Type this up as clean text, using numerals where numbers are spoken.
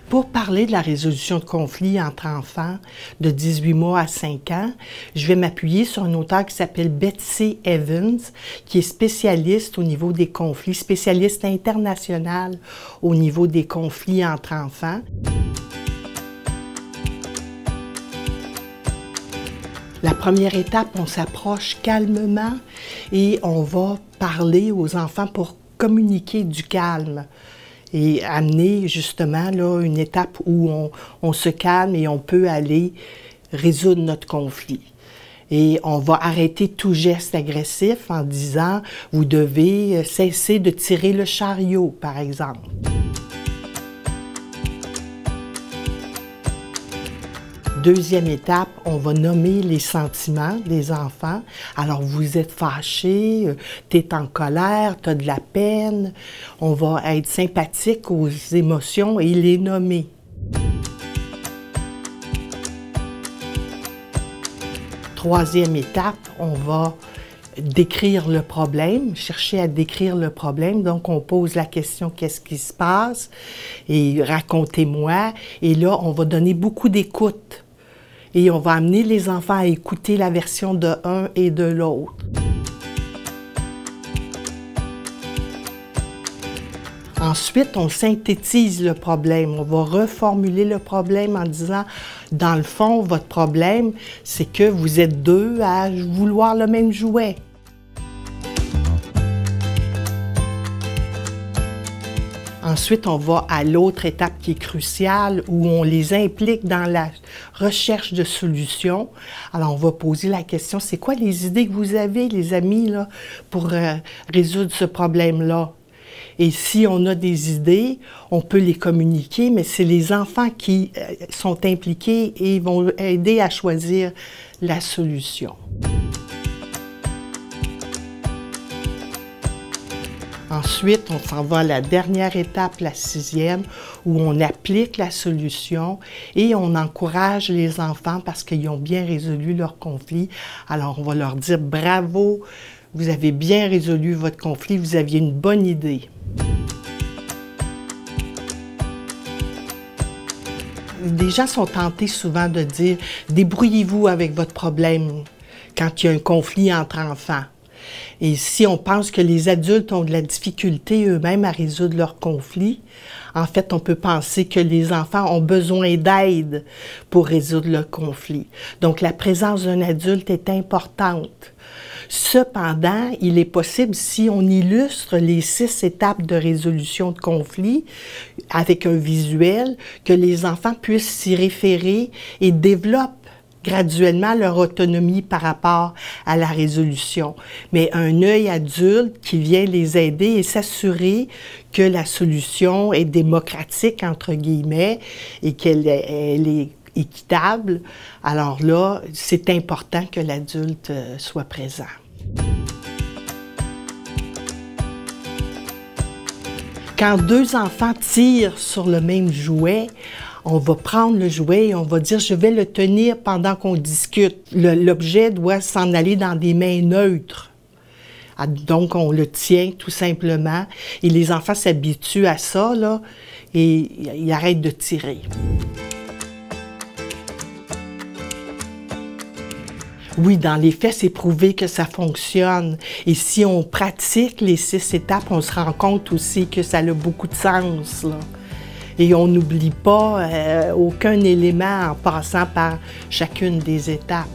Pour parler de la résolution de conflits entre enfants de 18 mois à 5 ans, je vais m'appuyer sur un auteur qui s'appelle Betsy Evans, qui est spécialiste au niveau des conflits, spécialiste international au niveau des conflits entre enfants. La première étape, on s'approche calmement et on va parler aux enfants pour communiquer du calme et amener justement là, une étape où on se calme et on peut aller résoudre notre conflit. Et on va arrêter tout geste agressif en disant « vous devez cesser de tirer le chariot », par exemple. Deuxième étape, on va nommer les sentiments des enfants. Alors, vous êtes fâché, tu es en colère, tu as de la peine. On va être sympathique aux émotions et les nommer. Troisième étape, on va décrire le problème, chercher à décrire le problème. Donc, on pose la question « qu'est-ce qui se passe ?» et « racontez-moi ». Et là, on va donner beaucoup d'écoute. Et on va amener les enfants à écouter la version de un et de l'autre. Ensuite, on synthétise le problème. On va reformuler le problème en disant, dans le fond, votre problème, c'est que vous êtes deux à vouloir le même jouet. Ensuite, on va à l'autre étape qui est cruciale, où on les implique dans la recherche de solutions. Alors, on va poser la question, c'est quoi les idées que vous avez, les amis, là, pour résoudre ce problème-là? Et si on a des idées, on peut les communiquer, mais c'est les enfants qui sont impliqués et vont aider à choisir la solution. Ensuite, on s'en va à la dernière étape, la sixième, où on applique la solution et on encourage les enfants parce qu'ils ont bien résolu leur conflit. Alors, on va leur dire « bravo, vous avez bien résolu votre conflit, vous aviez une bonne idée ». Les gens sont tentés souvent de dire « débrouillez-vous avec votre problème » quand il y a un conflit entre enfants. Et si on pense que les adultes ont de la difficulté eux-mêmes à résoudre leurs conflits, en fait, on peut penser que les enfants ont besoin d'aide pour résoudre le conflit. Donc, la présence d'un adulte est importante. Cependant, il est possible, si on illustre les 6 étapes de résolution de conflit avec un visuel, que les enfants puissent s'y référer et développent graduellement leur autonomie par rapport à la résolution. Mais un œil adulte qui vient les aider et s'assurer que la solution est démocratique, entre guillemets, et qu'elle est équitable, alors là, c'est important que l'adulte soit présent. Quand deux enfants tirent sur le même jouet, on va prendre le jouet et on va dire « je vais le tenir pendant qu'on discute ». L'objet doit s'en aller dans des mains neutres. Donc, on le tient tout simplement et les enfants s'habituent à ça là, et ils arrêtent de tirer. Oui, dans les faits, c'est prouvé que ça fonctionne. Et si on pratique les 6 étapes, on se rend compte aussi que ça a beaucoup de sens, là. Et on n'oublie pas aucun élément en passant par chacune des étapes.